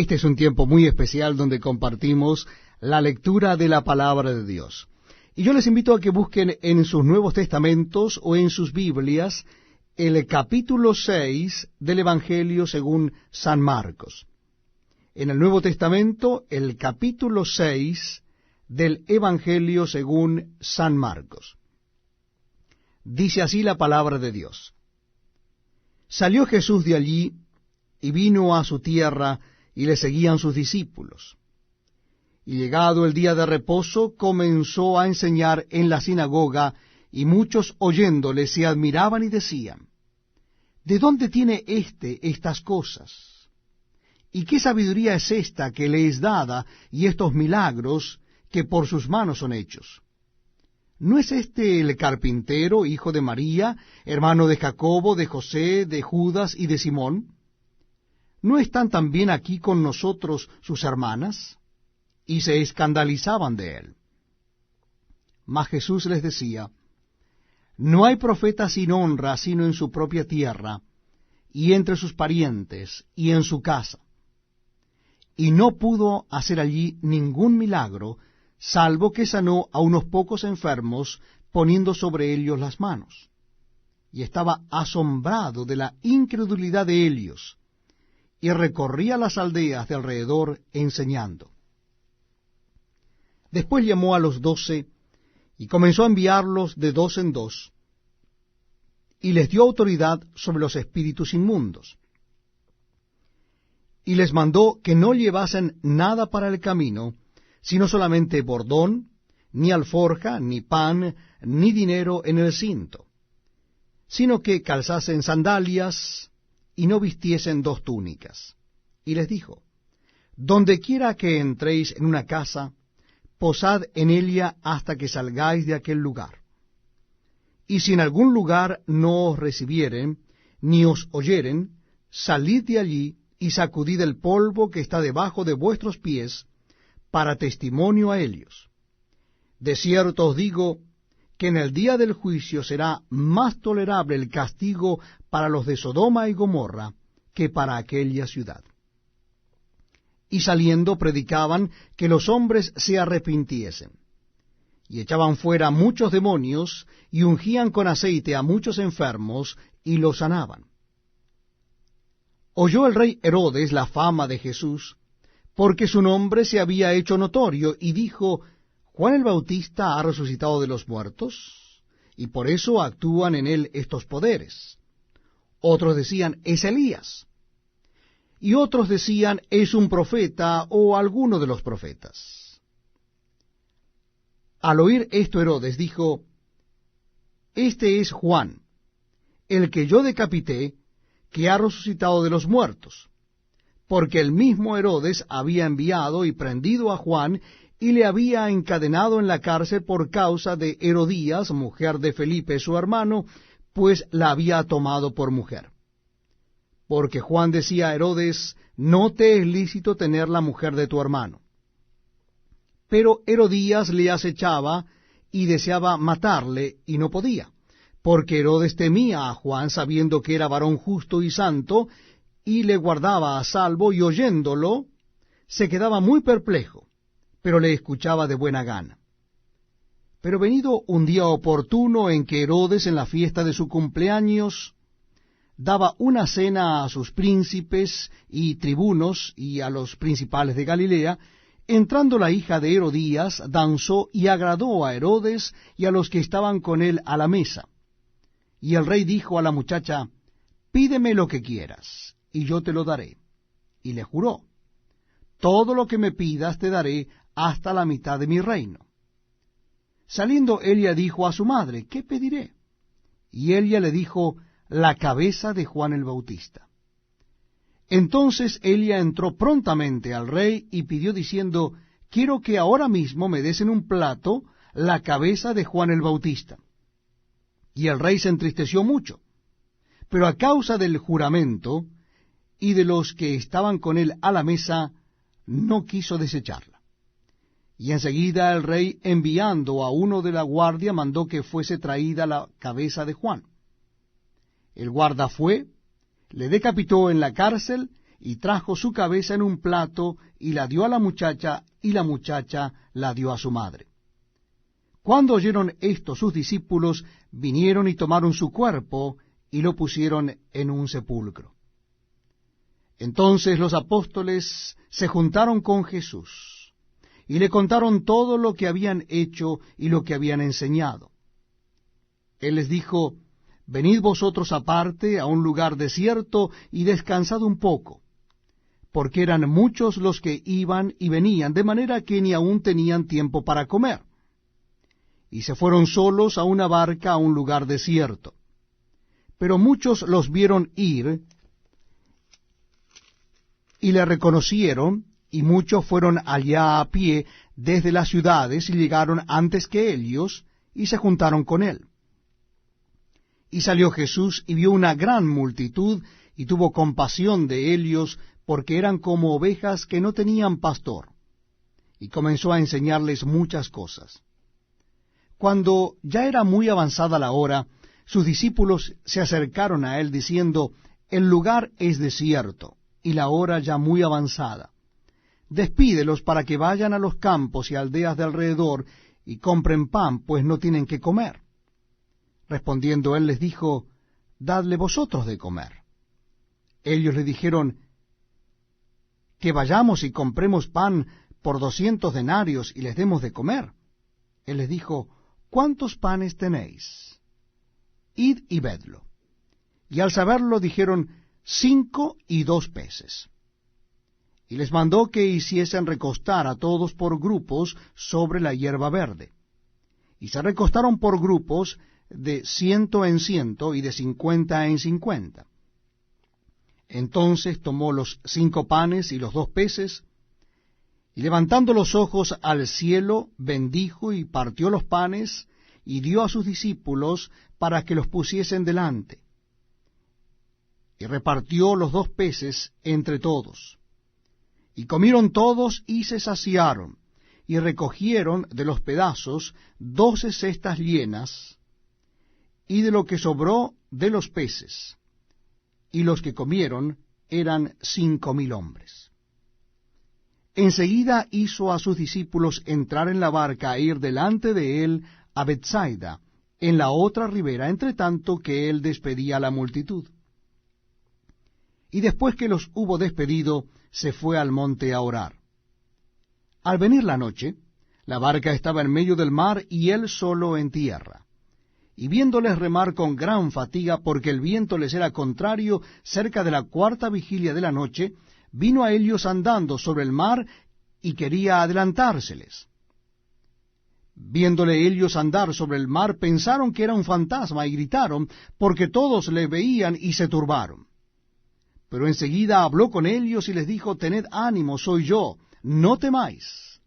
Este es un tiempo muy especial donde compartimos la lectura de la palabra de Dios. Y yo les invito a que busquen en sus Nuevos Testamentos o en sus Biblias el capítulo 6 del Evangelio según San Marcos. En el Nuevo Testamento, el capítulo 6 del Evangelio según San Marcos. Dice así la palabra de Dios. Salió Jesús de allí y vino a su tierra, y le seguían sus discípulos. Y llegado el día de reposo, comenzó a enseñar en la sinagoga, y muchos oyéndole se admiraban y decían: ¿De dónde tiene estas cosas? ¿Y qué sabiduría es esta que le es dada, y estos milagros que por sus manos son hechos? ¿No es este el carpintero, hijo de María, hermano de Jacobo, de José, de Judas y de Simón? ¿No están también aquí con nosotros sus hermanas? Y se escandalizaban de él. Mas Jesús les decía: No hay profeta sin honra sino en su propia tierra, y entre sus parientes, y en su casa. Y no pudo hacer allí ningún milagro, salvo que sanó a unos pocos enfermos, poniendo sobre ellos las manos. Y estaba asombrado de la incredulidad de ellos, y recorría las aldeas de alrededor enseñando. Después llamó a los 12, y comenzó a enviarlos de dos en dos, y les dio autoridad sobre los espíritus inmundos. Y les mandó que no llevasen nada para el camino, sino solamente bordón, ni alforja, ni pan, ni dinero en el cinto, sino que calzasen sandalias, y no vistiesen dos túnicas. Y les dijo: Donde quiera que entréis en una casa, posad en ella hasta que salgáis de aquel lugar. Y si en algún lugar no os recibieren, ni os oyeren, salid de allí, y sacudid el polvo que está debajo de vuestros pies, para testimonio a ellos. De cierto os digo, que en el día del juicio será más tolerable el castigo para los de Sodoma y Gomorra que para aquella ciudad. Y saliendo predicaban que los hombres se arrepintiesen. Y echaban fuera muchos demonios, y ungían con aceite a muchos enfermos, y los sanaban. Oyó el rey Herodes la fama de Jesús, porque su nombre se había hecho notorio, y dijo: ¿Juan el Bautista ha resucitado de los muertos? Y por eso actúan en él estos poderes. Otros decían: es Elías. Y otros decían: es un profeta o alguno de los profetas. Al oír esto Herodes dijo: Este es Juan, el que yo decapité, que ha resucitado de los muertos. Porque el mismo Herodes había enviado y prendido a Juan, y le había encadenado en la cárcel por causa de Herodías, mujer de Felipe su hermano, pues la había tomado por mujer. Porque Juan decía a Herodes: no te es lícito tener la mujer de tu hermano. Pero Herodías le acechaba y deseaba matarle, y no podía, porque Herodes temía a Juan, sabiendo que era varón justo y santo, y le guardaba a salvo, y oyéndolo se quedaba muy perplejo, pero le escuchaba de buena gana. Pero venido un día oportuno en que Herodes, en la fiesta de su cumpleaños, daba una cena a sus príncipes y tribunos y a los principales de Galilea, entrando la hija de Herodías, danzó y agradó a Herodes y a los que estaban con él a la mesa. Y el rey dijo a la muchacha: Pídeme lo que quieras, y yo te lo daré. Y le juró: Todo lo que me pidas te daré, hasta la mitad de mi reino. Saliendo ella dijo a su madre: ¿Qué pediré? Y ella le dijo: la cabeza de Juan el Bautista. Entonces ella entró prontamente al rey y pidió diciendo: Quiero que ahora mismo me des en un plato la cabeza de Juan el Bautista. Y el rey se entristeció mucho, pero a causa del juramento y de los que estaban con él a la mesa, no quiso desecharla. Y enseguida el rey, enviando a uno de la guardia, mandó que fuese traída la cabeza de Juan. El guarda fue, le decapitó en la cárcel y trajo su cabeza en un plato, y la dio a la muchacha, y la muchacha la dio a su madre. Cuando oyeron esto sus discípulos, vinieron y tomaron su cuerpo, y lo pusieron en un sepulcro. Entonces los apóstoles se juntaron con Jesús, y le contaron todo lo que habían hecho y lo que habían enseñado. Él les dijo: Venid vosotros aparte a un lugar desierto y descansad un poco, porque eran muchos los que iban y venían, de manera que ni aun tenían tiempo para comer. Y se fueron solos a una barca a un lugar desierto. Pero muchos los vieron ir, y le reconocieron, y muchos fueron allá a pie desde las ciudades, y llegaron antes que ellos, y se juntaron con él. Y salió Jesús, y vio una gran multitud, y tuvo compasión de ellos, porque eran como ovejas que no tenían pastor, y comenzó a enseñarles muchas cosas. Cuando ya era muy avanzada la hora, sus discípulos se acercaron a él, diciendo: El lugar es desierto, y la hora ya muy avanzada. Despídelos para que vayan a los campos y aldeas de alrededor, y compren pan, pues no tienen qué comer. Respondiendo él les dijo: Dadle vosotros de comer. Ellos le dijeron: Que vayamos y compremos pan por 200 denarios y les demos de comer. Él les dijo: ¿Cuántos panes tenéis? Id y vedlo. Y al saberlo dijeron: 5 y 2 peces. Y les mandó que hiciesen recostar a todos por grupos sobre la hierba verde. Y se recostaron por grupos, de 100 en 100 y de 50 en 50. Entonces tomó los 5 panes y los 2 peces, y levantando los ojos al cielo, bendijo y partió los panes, y dio a sus discípulos para que los pusiesen delante. Y repartió los 2 peces entre todos. Y comieron todos y se saciaron, y recogieron de los pedazos 12 cestas llenas, y de lo que sobró de los peces, y los que comieron eran 5,000 hombres. Enseguida hizo a sus discípulos entrar en la barca e ir delante de él a Bethsaida, en la otra ribera, entre tanto que él despedía a la multitud. Y después que los hubo despedido, se fue al monte a orar. Al venir la noche, la barca estaba en medio del mar y él solo en tierra. Y viéndoles remar con gran fatiga, porque el viento les era contrario, cerca de la 4ª vigilia de la noche, vino a ellos andando sobre el mar y quería adelantárseles. Viéndole ellos andar sobre el mar, pensaron que era un fantasma y gritaron, porque todos le veían y se turbaron. Pero enseguida habló con ellos y les dijo: Tened ánimo, soy yo, no temáis.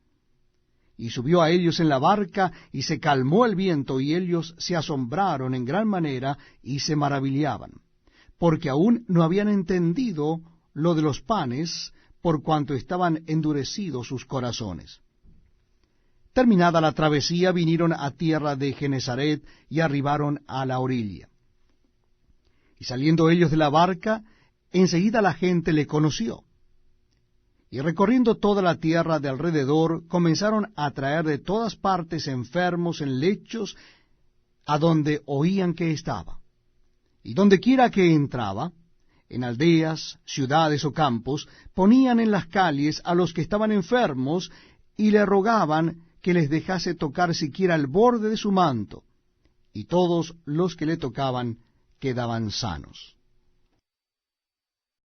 Y subió a ellos en la barca, y se calmó el viento, y ellos se asombraron en gran manera, y se maravillaban, porque aún no habían entendido lo de los panes, por cuanto estaban endurecidos sus corazones. Terminada la travesía, vinieron a tierra de Genesaret, y arribaron a la orilla. Y saliendo ellos de la barca, enseguida la gente le conoció. Y recorriendo toda la tierra de alrededor, comenzaron a traer de todas partes enfermos en lechos, a donde oían que estaba. Y donde quiera que entraba, en aldeas, ciudades o campos, ponían en las calles a los que estaban enfermos, y le rogaban que les dejase tocar siquiera el borde de su manto, y todos los que le tocaban quedaban sanos.